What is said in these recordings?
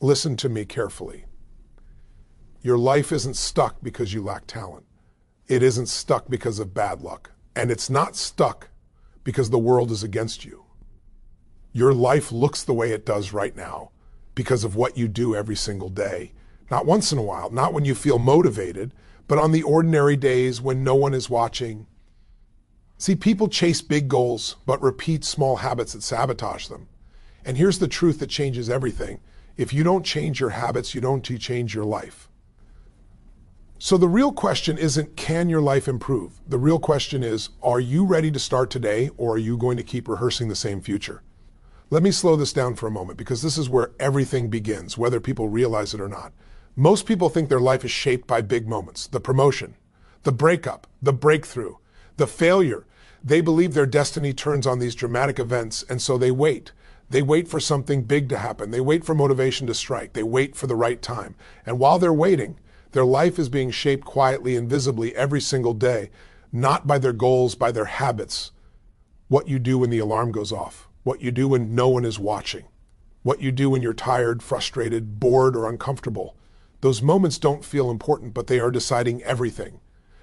Listen to me carefully. Your life isn't stuck because you lack talent. It isn't stuck because of bad luck. And it's not stuck because the world is against you. Your life looks the way it does right now because of what you do every single day. Not once in a while, not when you feel motivated, but on the ordinary days when no one is watching. See, people chase big goals, but repeat small habits that sabotage them. And here's the truth that changes everything. If you don't change your habits, you don't change your life. So the real question isn't, can your life improve? The real question is, are you ready to start today, or are you going to keep rehearsing the same future? Let me slow this down for a moment, because this is where everything begins, whether people realize it or not. Most people think their life is shaped by big moments, the promotion, the breakup, the breakthrough, the failure. They believe their destiny turns on these dramatic events, and so they wait. They wait for something big to happen. They wait for motivation to strike. They wait for the right time. And while they're waiting, their life is being shaped quietly and visibly every single day, not by their goals, by their habits. What you do when the alarm goes off, what you do when no one is watching, what you do when you're tired, frustrated, bored, or uncomfortable. Those moments don't feel important, but they are deciding everything.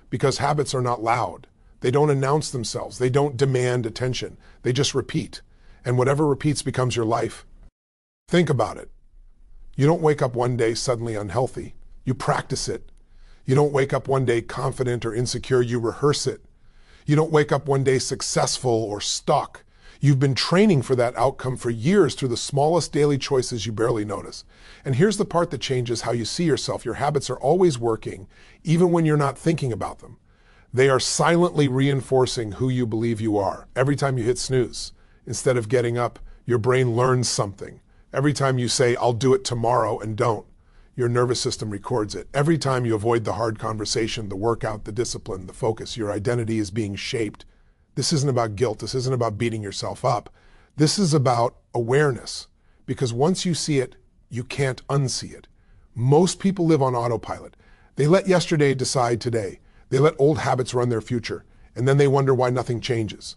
Because habits are not loud. They don't announce themselves. They don't demand attention. They just repeat. And whatever repeats becomes your life. Think about it. You don't wake up one day suddenly unhealthy. You practice it. You don't wake up one day confident or insecure. You rehearse it. You don't wake up one day successful or stuck. You've been training for that outcome for years through the smallest daily choices you barely notice. And here's the part that changes how you see yourself. Your habits are always working, even when you're not thinking about them. They are silently reinforcing who you believe you are. Every time you hit snooze, instead of getting up, your brain learns something. Every time you say, I'll do it tomorrow, and don't, your nervous system records it. Every time you avoid the hard conversation, the workout, the discipline, the focus, your identity is being shaped. This isn't about guilt. This isn't about beating yourself up. This is about awareness. Because once you see it, you can't unsee it. Most people live on autopilot. They let yesterday decide today. They let old habits run their future. And then they wonder why nothing changes.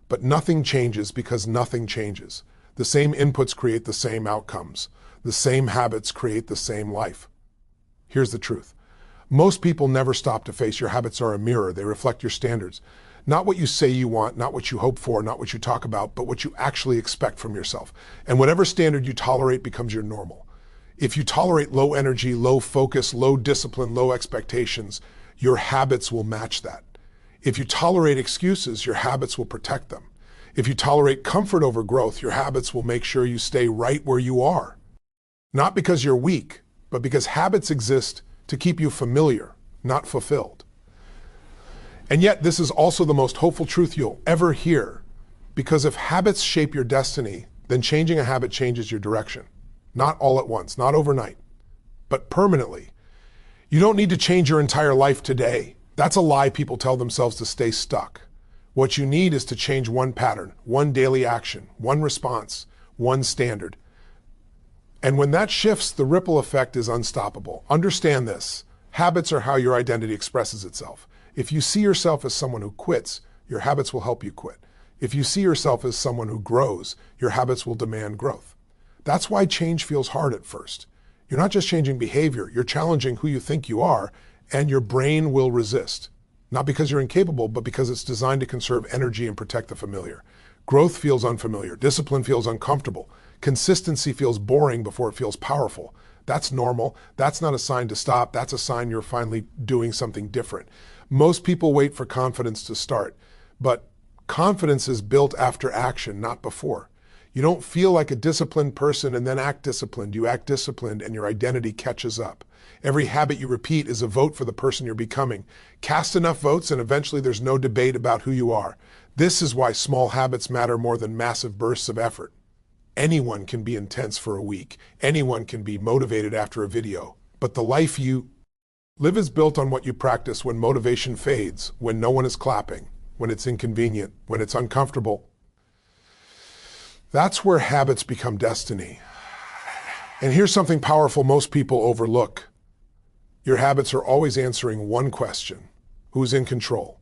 But nothing changes because nothing changes. The same inputs create the same outcomes. The same habits create the same life. Here's the truth. Most people never stop to face your habits are a mirror. They reflect your standards. Not what you say you want, not what you hope for, not what you talk about, but what you actually expect from yourself. And whatever standard you tolerate becomes your normal. If you tolerate low energy, low focus, low discipline, low expectations, your habits will match that. If you tolerate excuses, your habits will protect them. If you tolerate comfort over growth, your habits will make sure you stay right where you are. Not because you're weak, but because habits exist to keep you familiar, not fulfilled. And yet, this is also the most hopeful truth you'll ever hear, because if habits shape your destiny, then changing a habit changes your direction. Not all at once, not overnight, but permanently. You don't need to change your entire life today. That's a lie people tell themselves to stay stuck. What you need is to change one pattern, one daily action, one response, one standard. And when that shifts, the ripple effect is unstoppable. Understand this. Habits are how your identity expresses itself. If you see yourself as someone who quits, your habits will help you quit. If you see yourself as someone who grows, your habits will demand growth. That's why change feels hard at first. You're not just changing behavior, you're challenging who you think you are, and your brain will resist. Not because you're incapable, but because it's designed to conserve energy and protect the familiar. Growth feels unfamiliar. Discipline feels uncomfortable. Consistency feels boring before it feels powerful. That's normal. That's not a sign to stop. That's a sign you're finally doing something different. Most people wait for confidence to start, but confidence is built after action, not before. You don't feel like a disciplined person and then act disciplined. You act disciplined and your identity catches up. Every habit you repeat is a vote for the person you're becoming. Cast enough votes and eventually there's no debate about who you are. This is why small habits matter more than massive bursts of effort. Anyone can be intense for a week. Anyone can be motivated after a video. But the life you live is built on what you practice when motivation fades, when no one is clapping, when it's inconvenient, when it's uncomfortable. That's where habits become destiny. And here's something powerful most people overlook. Your habits are always answering one question: who's in control?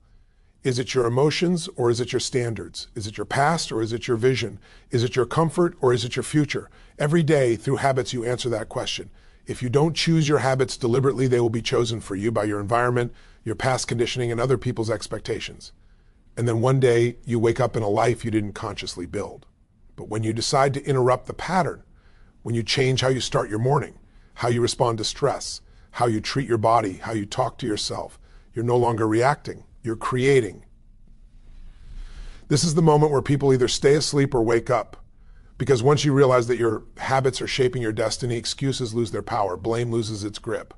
Is it your emotions or is it your standards? Is it your past or is it your vision? Is it your comfort or is it your future? Every day through habits, you answer that question. If you don't choose your habits deliberately, they will be chosen for you by your environment, your past conditioning, and other people's expectations. And then one day you wake up in a life you didn't consciously build. But when you decide to interrupt the pattern, when you change how you start your morning, how you respond to stress, how you treat your body, how you talk to yourself, you're no longer reacting, you're creating. This is the moment where people either stay asleep or wake up. Because once you realize that your habits are shaping your destiny, excuses lose their power, blame loses its grip,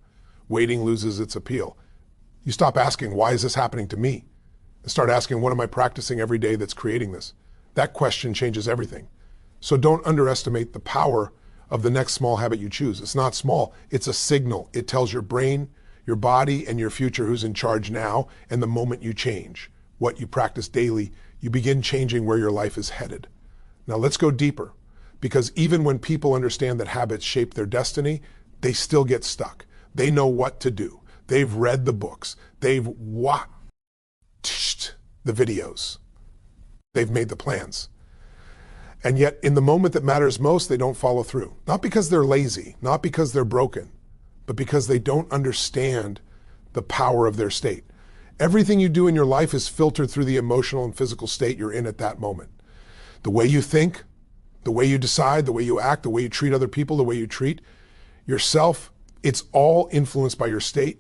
waiting loses its appeal. You stop asking, why is this happening to me? And start asking, what am I practicing every day that's creating this? That question changes everything. So don't underestimate the power of the next small habit you choose. It's not small, it's a signal. It tells your brain, your body, and your future who's in charge now, and the moment you change what you practice daily, you begin changing where your life is headed. Now let's go deeper, because even when people understand that habits shape their destiny, they still get stuck. They know what to do. They've read the books. They've watched the videos. They've made the plans. And yet in the moment that matters most, they don't follow through. Not because they're lazy, not because they're broken, but because they don't understand the power of their state. Everything you do in your life is filtered through the emotional and physical state you're in at that moment. The way you think, the way you decide, the way you act, the way you treat other people, the way you treat yourself, it's all influenced by your state.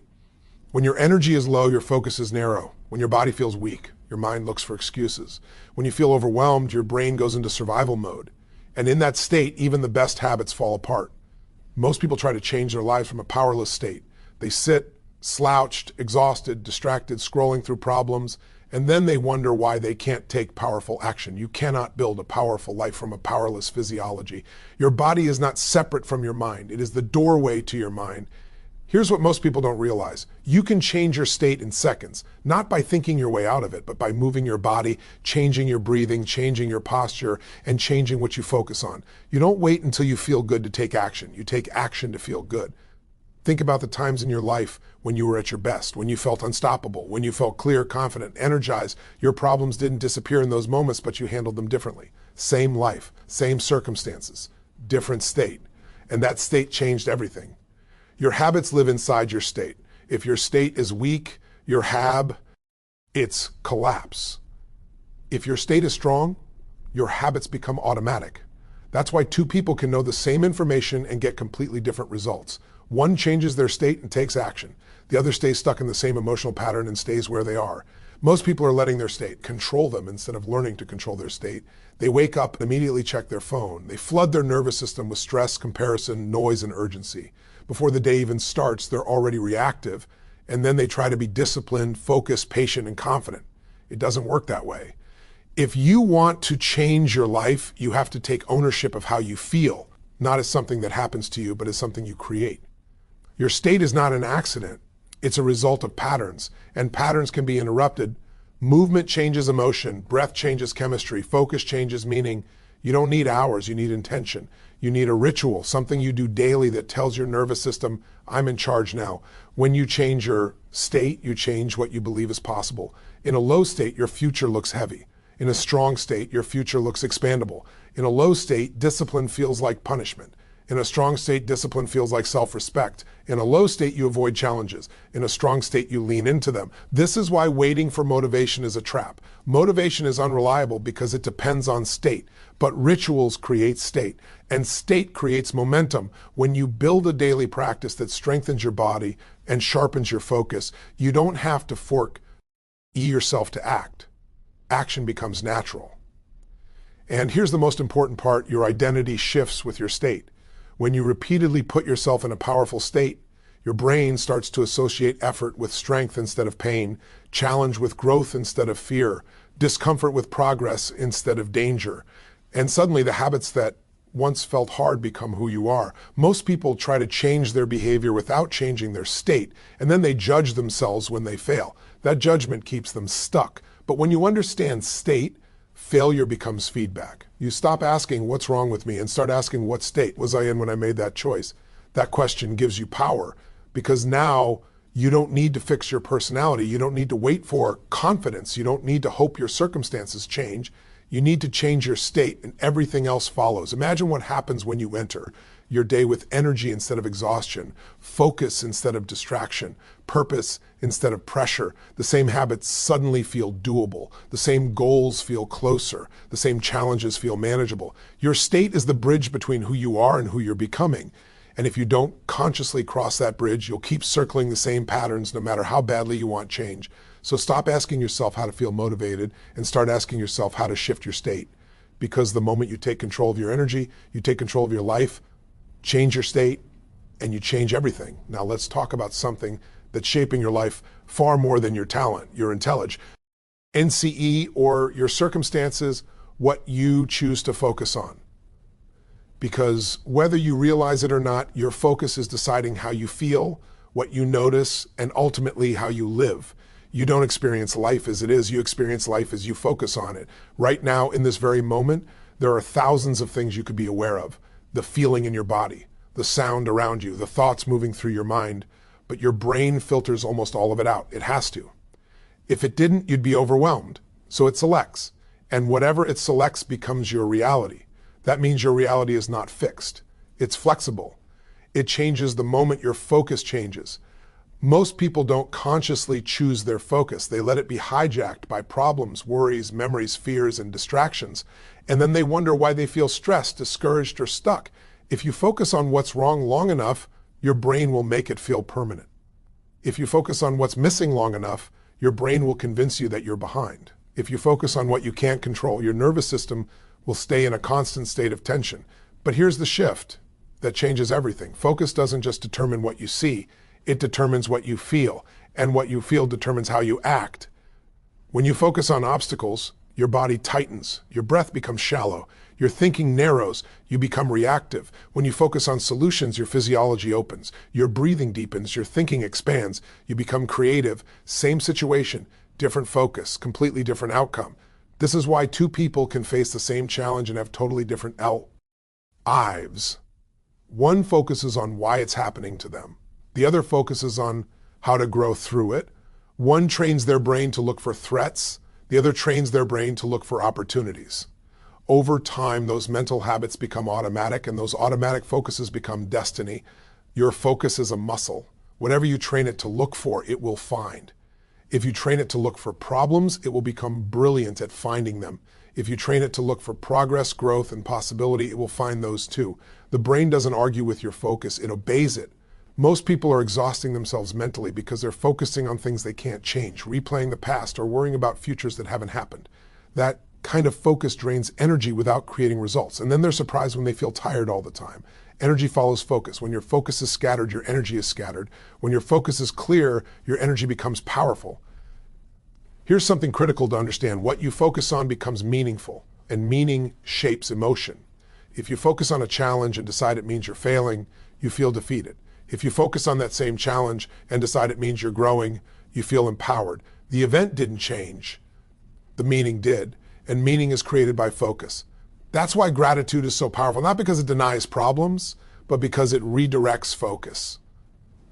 When your energy is low, your focus is narrow. When your body feels weak, your mind looks for excuses. When you feel overwhelmed, your brain goes into survival mode. And in that state, even the best habits fall apart. Most people try to change their lives from a powerless state. They sit slouched, exhausted, distracted, scrolling through problems, and then they wonder why they can't take powerful action. You cannot build a powerful life from a powerless physiology. Your body is not separate from your mind. It is the doorway to your mind. Here's what most people don't realize. You can change your state in seconds, not by thinking your way out of it, but by moving your body, changing your breathing, changing your posture, and changing what you focus on. You don't wait until you feel good to take action. You take action to feel good. Think about the times in your life when you were at your best, when you felt unstoppable, when you felt clear, confident, energized. Your problems didn't disappear in those moments, but you handled them differently. Same life, same circumstances, different state. And that state changed everything. Your habits live inside your state. If your state is weak, it's collapse. If your state is strong, your habits become automatic. That's why two people can know the same information and get completely different results. One changes their state and takes action. The other stays stuck in the same emotional pattern and stays where they are. Most people are letting their state control them instead of learning to control their state. They wake up and immediately check their phone. They flood their nervous system with stress, comparison, noise, and urgency. Before the day even starts, they're already reactive, and then they try to be disciplined, focused, patient, and confident. It doesn't work that way. If you want to change your life, you have to take ownership of how you feel, not as something that happens to you, but as something you create. Your state is not an accident. It's a result of patterns, and patterns can be interrupted. Movement changes emotion, breath changes chemistry, focus changes meaning. You don't need hours, you need intention. You need a ritual, something you do daily that tells your nervous system, I'm in charge now. When you change your state, you change what you believe is possible. In a low state, your future looks heavy. In a strong state, your future looks expandable. In a low state, discipline feels like punishment. In a strong state, discipline feels like self-respect. In a low state, you avoid challenges. In a strong state, you lean into them. This is why waiting for motivation is a trap. Motivation is unreliable because it depends on state, but rituals create state, and state creates momentum. When you build a daily practice that strengthens your body and sharpens your focus, you don't have to force yourself to act. Action becomes natural. And here's the most important part, your identity shifts with your state. When you repeatedly put yourself in a powerful state, your brain starts to associate effort with strength instead of pain, challenge with growth instead of fear, discomfort with progress instead of danger. And suddenly the habits that once felt hard become who you are. Most people try to change their behavior without changing their state, and then they judge themselves when they fail. That judgment keeps them stuck. But when you understand state, failure becomes feedback. You stop asking, what's wrong with me, and start asking, what state was I in when I made that choice? That question gives you power, because now You don't need to fix your personality. You don't need to wait for confidence. You don't need to hope your circumstances change. You need to change your state, and everything else follows. Imagine what happens when you enter your day with energy instead of exhaustion, focus instead of distraction, purpose instead of pressure. The same habits suddenly feel doable. The same goals feel closer. The same challenges feel manageable. Your state is the bridge between who you are and who you're becoming. And if you don't consciously cross that bridge, you'll keep circling the same patterns no matter how badly you want change. So stop asking yourself how to feel motivated and start asking yourself how to shift your state. Because the moment you take control of your energy, you take control of your life, change your state, and you change everything. Now let's talk about something that's shaping your life far more than your talent, your intelligence, NCE, or your circumstances, what you choose to focus on. Because whether you realize it or not, your focus is deciding how you feel, what you notice, and ultimately how you live. You don't experience life as it is, you experience life as you focus on it. Right now, in this very moment, there are thousands of things you could be aware of. The feeling in your body, the sound around you, the thoughts moving through your mind, but your brain filters almost all of it out. It has to. If it didn't, you'd be overwhelmed. So it selects, and whatever it selects becomes your reality. That means your reality is not fixed. It's flexible. It changes the moment your focus changes. Most people don't consciously choose their focus. They let it be hijacked by problems, worries, memories, fears, and distractions. And then they wonder why they feel stressed, discouraged, or stuck. If you focus on what's wrong long enough, your brain will make it feel permanent. If you focus on what's missing long enough, your brain will convince you that you're behind. If you focus on what you can't control, your nervous system will stay in a constant state of tension. But here's the shift that changes everything. Focus doesn't just determine what you see, it determines what you feel, and what you feel determines how you act. When you focus on obstacles, your body tightens, your breath becomes shallow, your thinking narrows, you become reactive. When you focus on solutions, your physiology opens, your breathing deepens, your thinking expands, you become creative. Same situation, different focus, completely different outcome. This is why two people can face the same challenge and have totally different lives. One focuses on why it's happening to them. The other focuses on how to grow through it. One trains their brain to look for threats. The other trains their brain to look for opportunities. Over time, those mental habits become automatic, and those automatic focuses become destiny. Your focus is a muscle. Whatever you train it to look for, it will find. If you train it to look for problems, it will become brilliant at finding them. If you train it to look for progress, growth, and possibility, it will find those too. The brain doesn't argue with your focus, it obeys it. Most people are exhausting themselves mentally because they're focusing on things they can't change, replaying the past, or worrying about futures that haven't happened. That kind of focus drains energy without creating results. And then they're surprised when they feel tired all the time. Energy follows focus. When your focus is scattered, your energy is scattered. When your focus is clear, your energy becomes powerful. Here's something critical to understand. What you focus on becomes meaningful, and meaning shapes emotion. If you focus on a challenge and decide it means you're failing, you feel defeated. If you focus on that same challenge and decide it means you're growing, you feel empowered. The event didn't change. The meaning did. And meaning is created by focus. That's why gratitude is so powerful, not because it denies problems, but because it redirects focus.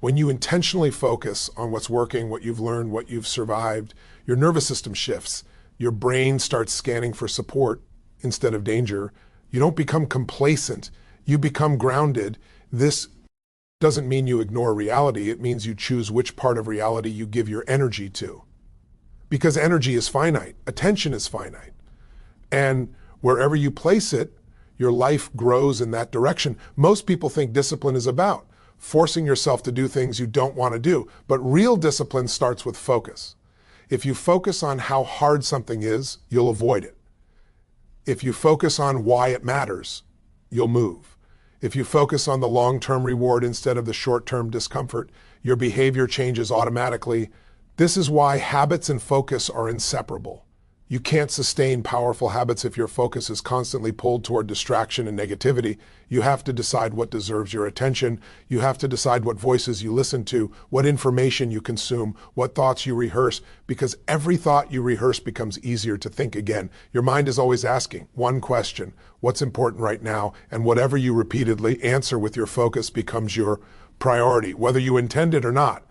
When you intentionally focus on what's working, what you've learned, what you've survived, your nervous system shifts. Your brain starts scanning for support instead of danger. You don't become complacent. You become grounded. This doesn't mean you ignore reality. It means you choose which part of reality you give your energy to. Because energy is finite. Attention is finite. And wherever you place it, your life grows in that direction. Most people think discipline is about forcing yourself to do things you don't want to do. But real discipline starts with focus. If you focus on how hard something is, you'll avoid it. If you focus on why it matters, you'll move. If you focus on the long-term reward instead of the short-term discomfort, your behavior changes automatically. This is why habits and focus are inseparable. You can't sustain powerful habits if your focus is constantly pulled toward distraction and negativity. You have to decide what deserves your attention. You have to decide what voices you listen to, what information you consume, what thoughts you rehearse, because every thought you rehearse becomes easier to think again. Your mind is always asking one question: what's important right now? And whatever you repeatedly answer with your focus becomes your priority, whether you intend it or not.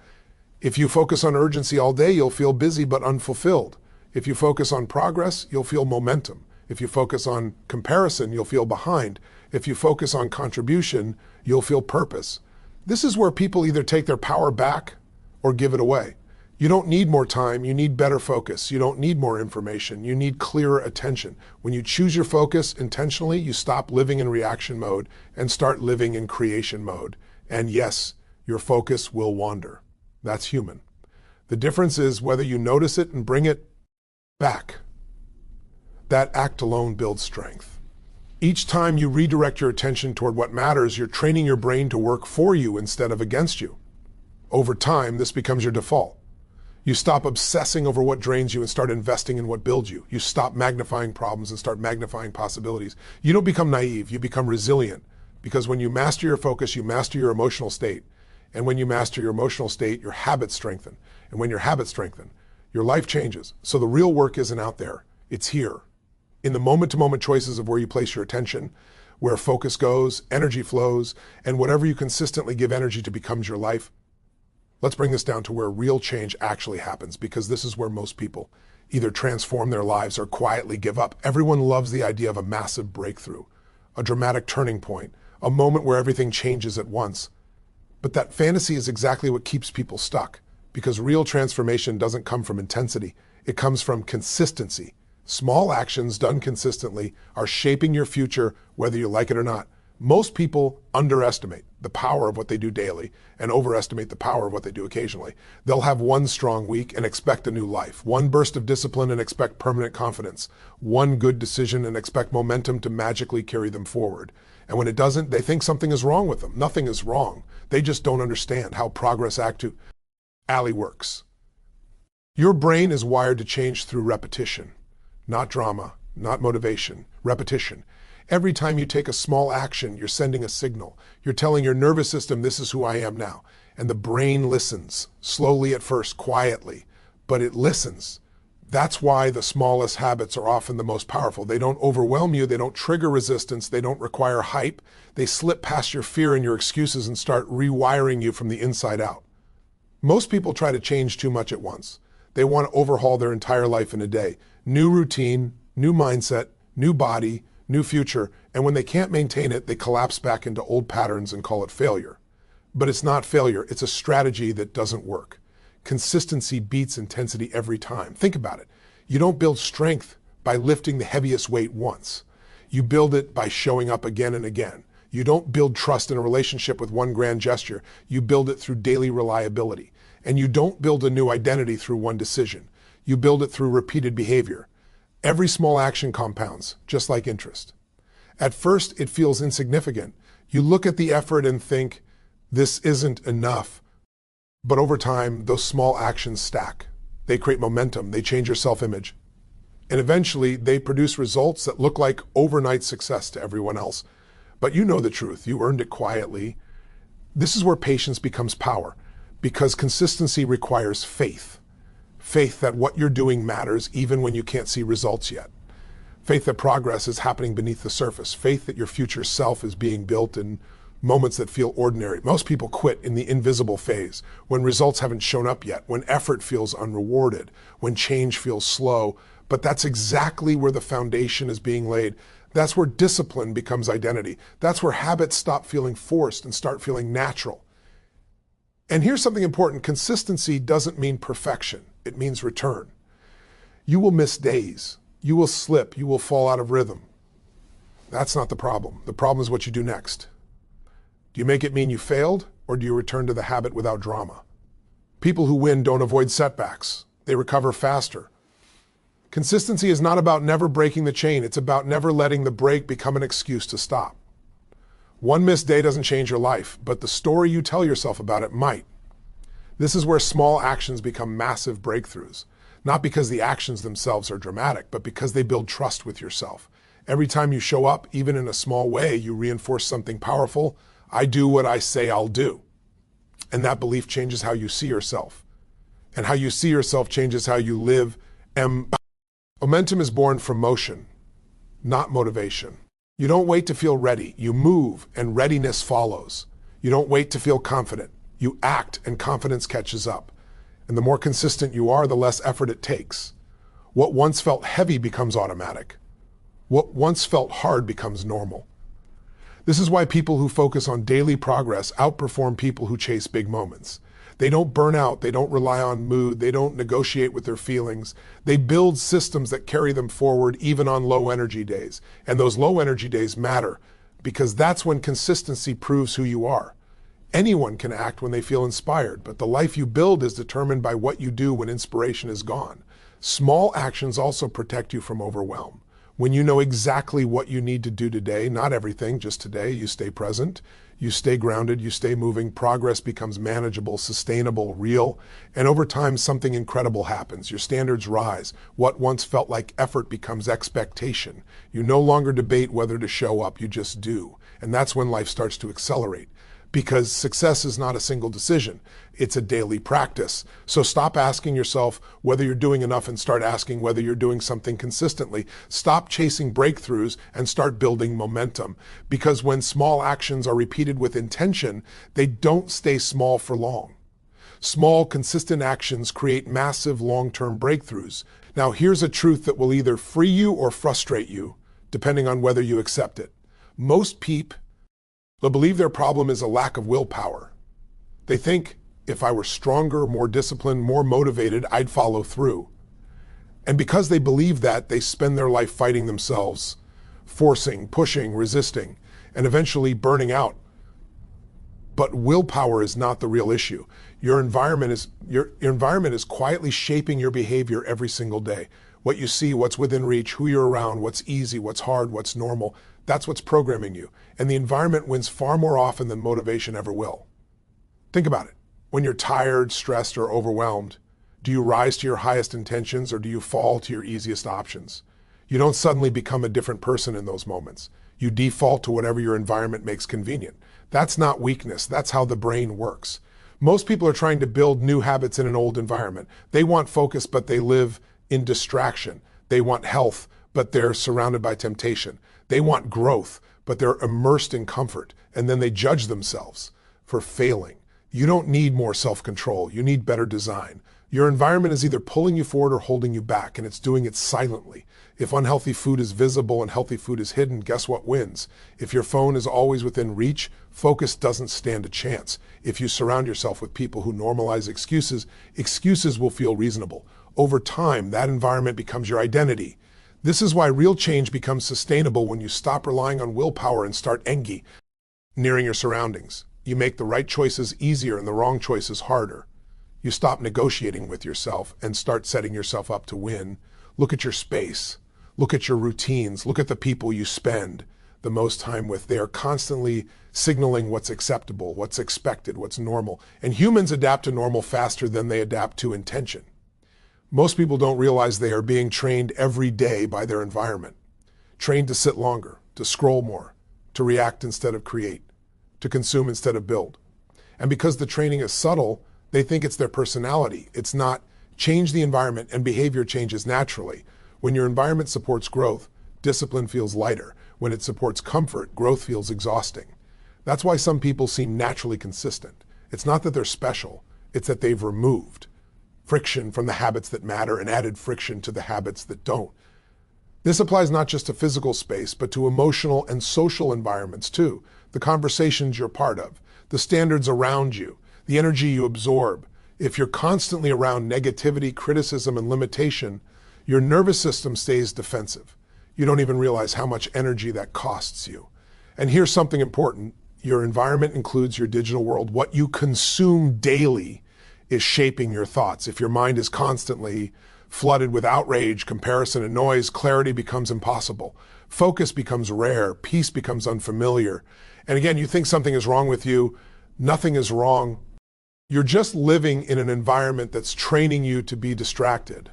If you focus on urgency all day, you'll feel busy but unfulfilled. If you focus on progress, you'll feel momentum. If you focus on comparison, you'll feel behind. If you focus on contribution, you'll feel purpose. This is where people either take their power back or give it away. You don't need more time, you need better focus. You don't need more information, you need clearer attention. When you choose your focus intentionally, you stop living in reaction mode and start living in creation mode. And yes, your focus will wander. That's human. The difference is whether you notice it and bring it back. That act alone builds strength. Each time you redirect your attention toward what matters, you're training your brain to work for you instead of against you. Over time, this becomes your default. You stop obsessing over what drains you and start investing in what builds you. You stop magnifying problems and start magnifying possibilities. You don't become naive, you become resilient. Because when you master your focus, you master your emotional state. And when you master your emotional state, your habits strengthen. And when your habits strengthen, your life changes. So the real work isn't out there, it's here. In the moment-to-moment choices of where you place your attention, where focus goes, energy flows, and whatever you consistently give energy to becomes your life. Let's bring this down to where real change actually happens, because this is where most people either transform their lives or quietly give up. Everyone loves the idea of a massive breakthrough, a dramatic turning point, a moment where everything changes at once. But that fantasy is exactly what keeps people stuck, because real transformation doesn't come from intensity. It comes from consistency. Small actions done consistently are shaping your future, whether you like it or not. Most people underestimate the power of what they do daily and overestimate the power of what they do occasionally. They'll have one strong week and expect a new life, one burst of discipline and expect permanent confidence, one good decision and expect momentum to magically carry them forward. And when it doesn't, they think something is wrong with them. Nothing is wrong. They just don't understand how progress actually works. Your brain is wired to change through repetition, not drama, not motivation, repetition. Every time you take a small action, you're sending a signal. You're telling your nervous system, this is who I am now. And the brain listens, slowly at first, quietly, but it listens. That's why the smallest habits are often the most powerful. They don't overwhelm you, they don't trigger resistance, they don't require hype. They slip past your fear and your excuses and start rewiring you from the inside out. Most people try to change too much at once. They want to overhaul their entire life in a day. New routine, new mindset, new body, new future, and when they can't maintain it, they collapse back into old patterns and call it failure. But it's not failure, it's a strategy that doesn't work. Consistency beats intensity every time. Think about it. You don't build strength by lifting the heaviest weight once. You build it by showing up again and again. You don't build trust in a relationship with one grand gesture. You build it through daily reliability. And you don't build a new identity through one decision. You build it through repeated behavior. Every small action compounds, just like interest. At first, it feels insignificant. You look at the effort and think, this isn't enough. But over time, those small actions stack. They create momentum, they change your self-image. And eventually, they produce results that look like overnight success to everyone else. But you know the truth, you earned it quietly. This is where patience becomes power, because consistency requires faith. Faith that what you're doing matters even when you can't see results yet. Faith that progress is happening beneath the surface. Faith that your future self is being built in moments that feel ordinary. Most people quit in the invisible phase, when results haven't shown up yet, when effort feels unrewarded, when change feels slow. But that's exactly where the foundation is being laid. That's where discipline becomes identity. That's where habits stop feeling forced and start feeling natural. And here's something important. Consistency doesn't mean perfection. It means return. You will miss days. You will slip. You will fall out of rhythm. That's not the problem. The problem is what you do next. Do you make it mean you failed, or do you return to the habit without drama? People who win don't avoid setbacks. They recover faster. Consistency is not about never breaking the chain. It's about never letting the break become an excuse to stop. One missed day doesn't change your life, but the story you tell yourself about it might. This is where small actions become massive breakthroughs, not because the actions themselves are dramatic, but because they build trust with yourself. Every time you show up, even in a small way, you reinforce something powerful. I do what I say I'll do. And that belief changes how you see yourself. And how you see yourself changes how you live. Momentum is born from motion, not motivation. You don't wait to feel ready. You move, and readiness follows. You don't wait to feel confident. You act, and confidence catches up. And the more consistent you are, the less effort it takes. What once felt heavy becomes automatic. What once felt hard becomes normal. This is why people who focus on daily progress outperform people who chase big moments. They don't burn out, they don't rely on mood, they don't negotiate with their feelings. They build systems that carry them forward even on low energy days. And those low energy days matter because that's when consistency proves who you are. Anyone can act when they feel inspired, but the life you build is determined by what you do when inspiration is gone. Small actions also protect you from overwhelm. When you know exactly what you need to do today, not everything, just today, you stay present, you stay grounded, you stay moving, progress becomes manageable, sustainable, real, and over time something incredible happens. Your standards rise. What once felt like effort becomes expectation. You no longer debate whether to show up, you just do. And that's when life starts to accelerate. Because success is not a single decision, it's a daily practice. So stop asking yourself whether you're doing enough and start asking whether you're doing something consistently. Stop chasing breakthroughs and start building momentum. Because when small actions are repeated with intention, they don't stay small for long. Small, consistent actions create massive long-term breakthroughs. Now here's a truth that will either free you or frustrate you, depending on whether you accept it. Most people they'll believe their problem is a lack of willpower. They think, if I were stronger, more disciplined, more motivated, I'd follow through. And because they believe that, they spend their life fighting themselves, forcing, pushing, resisting, and eventually burning out. But willpower is not the real issue. Your environment is quietly shaping your behavior every single day. What you see, what's within reach, who you're around, what's easy, what's hard, what's normal. That's what's programming you. And the environment wins far more often than motivation ever will. Think about it. When you're tired, stressed, or overwhelmed, do you rise to your highest intentions or do you fall to your easiest options? You don't suddenly become a different person in those moments. You default to whatever your environment makes convenient. That's not weakness. That's how the brain works. Most people are trying to build new habits in an old environment. They want focus, but they live in distraction. They want health, but they're surrounded by temptation. They want growth, but they're immersed in comfort, and then they judge themselves for failing. You don't need more self-control. You need better design. Your environment is either pulling you forward or holding you back, and it's doing it silently. If unhealthy food is visible and healthy food is hidden, guess what wins? If your phone is always within reach, focus doesn't stand a chance. If you surround yourself with people who normalize excuses, excuses will feel reasonable. Over time, that environment becomes your identity. This is why real change becomes sustainable when you stop relying on willpower and start engineering your surroundings. You make the right choices easier and the wrong choices harder. You stop negotiating with yourself and start setting yourself up to win. Look at your space. Look at your routines. Look at the people you spend the most time with. They are constantly signaling what's acceptable, what's expected, what's normal. And humans adapt to normal faster than they adapt to intention. Most people don't realize they are being trained every day by their environment. Trained to sit longer, to scroll more, to react instead of create, to consume instead of build. And because the training is subtle, they think it's their personality. It's not. Change the environment and behavior changes naturally. When your environment supports growth, discipline feels lighter. When it supports comfort, growth feels exhausting. That's why some people seem naturally consistent. It's not that they're special, it's that they've removed friction from the habits that matter and added friction to the habits that don't. This applies not just to physical space, but to emotional and social environments too. The conversations you're part of, the standards around you, the energy you absorb. If you're constantly around negativity, criticism, and limitation, your nervous system stays defensive. You don't even realize how much energy that costs you. And here's something important. Your environment includes your digital world. What you consume daily is shaping your thoughts. If your mind is constantly flooded with outrage, comparison, and noise, clarity becomes impossible. Focus becomes rare. Peace becomes unfamiliar. And again, you think something is wrong with you. Nothing is wrong. You're just living in an environment that's training you to be distracted.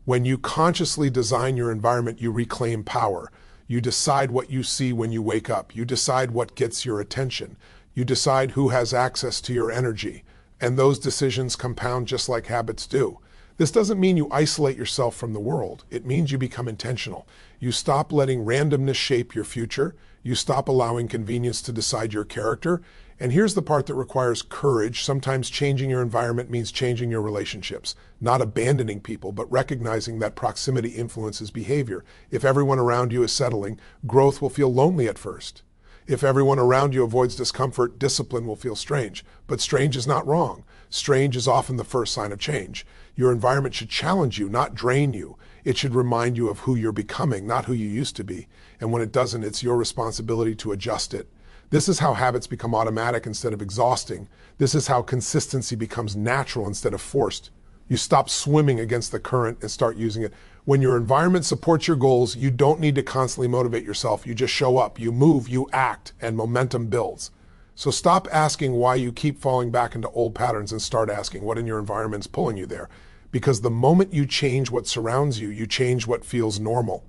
When you consciously design your environment, you reclaim power. You decide what you see when you wake up. You decide what gets your attention. You decide who has access to your energy. And those decisions compound just like habits do. This doesn't mean you isolate yourself from the world. It means you become intentional. You stop letting randomness shape your future. You stop allowing convenience to decide your character. And here's the part that requires courage. Sometimes changing your environment means changing your relationships, not abandoning people, but recognizing that proximity influences behavior. If everyone around you is settling, growth will feel lonely at first. If everyone around you avoids discomfort, discipline will feel strange. But strange is not wrong. Strange is often the first sign of change. Your environment should challenge you, not drain you. It should remind you of who you're becoming, not who you used to be. And when it doesn't, it's your responsibility to adjust it. This is how habits become automatic instead of exhausting. This is how consistency becomes natural instead of forced. You stop swimming against the current and start using it. When your environment supports your goals, you don't need to constantly motivate yourself. You just show up, you move, you act, and momentum builds. So stop asking why you keep falling back into old patterns and start asking what in your environment is pulling you there. Because the moment you change what surrounds you, you change what feels normal.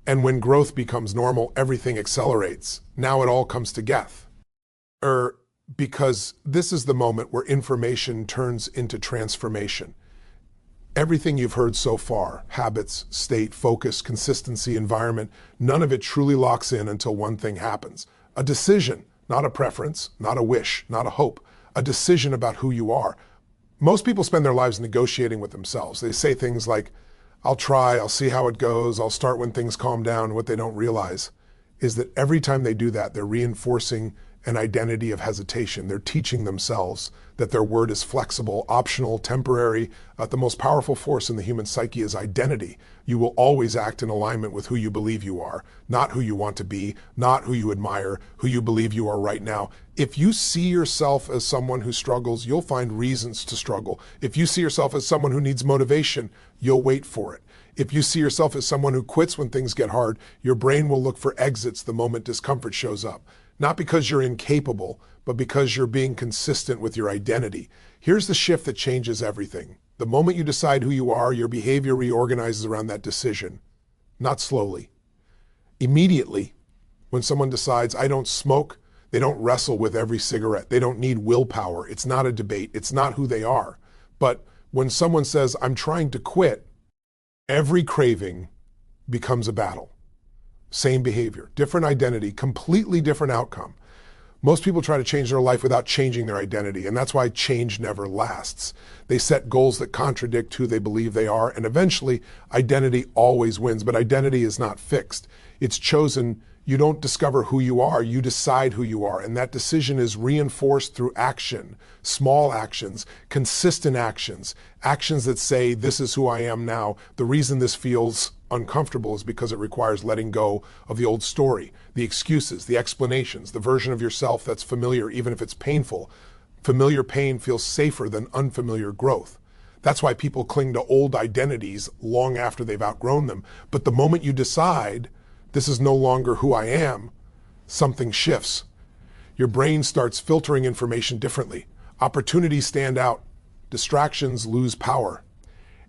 And when growth becomes normal, everything accelerates. Now it all comes together. Because this is the moment where information turns into transformation. Everything you've heard so far, habits, state, focus, consistency, environment, none of it truly locks in until one thing happens. A decision, not a preference, not a wish, not a hope, a decision about who you are. Most people spend their lives negotiating with themselves. They say things like, I'll try, I'll see how it goes, I'll start when things calm down. What they don't realize is that every time they do that, they're reinforcing an identity of hesitation. They're teaching themselves that their word is flexible, optional, temporary. The most powerful force in the human psyche is identity. You will always act in alignment with who you believe you are, not who you want to be, not who you admire, who you believe you are right now. If you see yourself as someone who struggles, you'll find reasons to struggle. If you see yourself as someone who needs motivation, you'll wait for it. If you see yourself as someone who quits when things get hard, your brain will look for exits the moment discomfort shows up. Not because you're incapable, but because you're being consistent with your identity. Here's the shift that changes everything. The moment you decide who you are, your behavior reorganizes around that decision, not slowly. Immediately, when someone decides, I don't smoke, they don't wrestle with every cigarette. They don't need willpower. It's not a debate. It's not who they are. But when someone says, I'm trying to quit, every craving becomes a battle. Same behavior, different identity, completely different outcome. Most people try to change their life without changing their identity, and that's why change never lasts. They set goals that contradict who they believe they are, and eventually identity always wins, but identity is not fixed. It's chosen. You don't discover who you are, you decide who you are, and that decision is reinforced through action, small actions, consistent actions, actions that say, this is who I am now. The reason this feels uncomfortable is because it requires letting go of the old story, the excuses, the explanations, the version of yourself that's familiar, even if it's painful. Familiar pain feels safer than unfamiliar growth. That's why people cling to old identities long after they've outgrown them. But the moment you decide, this is no longer who I am, something shifts. Your brain starts filtering information differently. Opportunities stand out. Distractions lose power.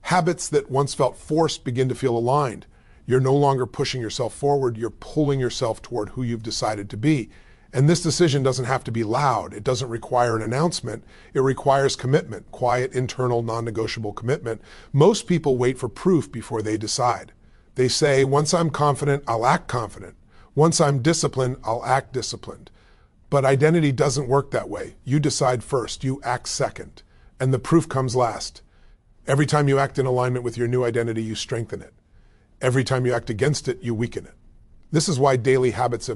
Habits that once felt forced begin to feel aligned. You're no longer pushing yourself forward, you're pulling yourself toward who you've decided to be. And this decision doesn't have to be loud. It doesn't require an announcement. It requires commitment, quiet, internal, non-negotiable commitment. Most people wait for proof before they decide. They say, once I'm confident, I'll act confident. Once I'm disciplined, I'll act disciplined. But identity doesn't work that way. You decide first, you act second, and the proof comes last. Every time you act in alignment with your new identity, you strengthen it. Every time you act against it, you weaken it. This is why daily habits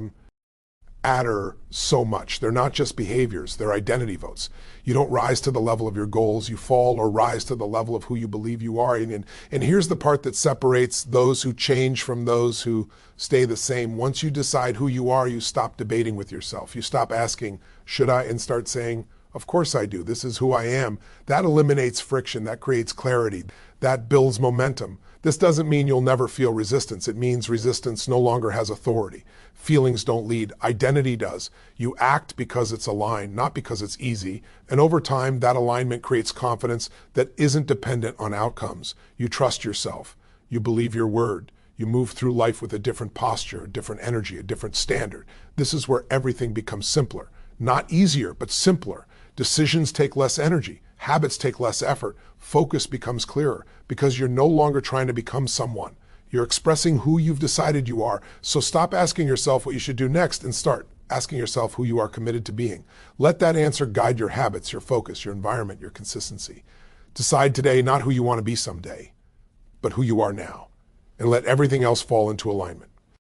matter so much. They're not just behaviors, they're identity votes. You don't rise to the level of your goals, you fall or rise to the level of who you believe you are. And here's the part that separates those who change from those who stay the same. Once you decide who you are, you stop debating with yourself. You stop asking, should I? And start saying, of course I do. This is who I am. That eliminates friction. That creates clarity. That builds momentum. This doesn't mean you'll never feel resistance. It means resistance no longer has authority. Feelings don't lead. Identity does. You act because it's aligned, not because it's easy. And over time, that alignment creates confidence that isn't dependent on outcomes. You trust yourself. You believe your word. You move through life with a different posture, a different energy, a different standard. This is where everything becomes simpler. Not easier, but simpler. Decisions take less energy. Habits take less effort. Focus becomes clearer because you're no longer trying to become someone. You're expressing who you've decided you are. So stop asking yourself what you should do next and start asking yourself who you are committed to being. Let that answer guide your habits, your focus, your environment, your consistency. Decide today not who you want to be someday, but who you are now, and let everything else fall into alignment.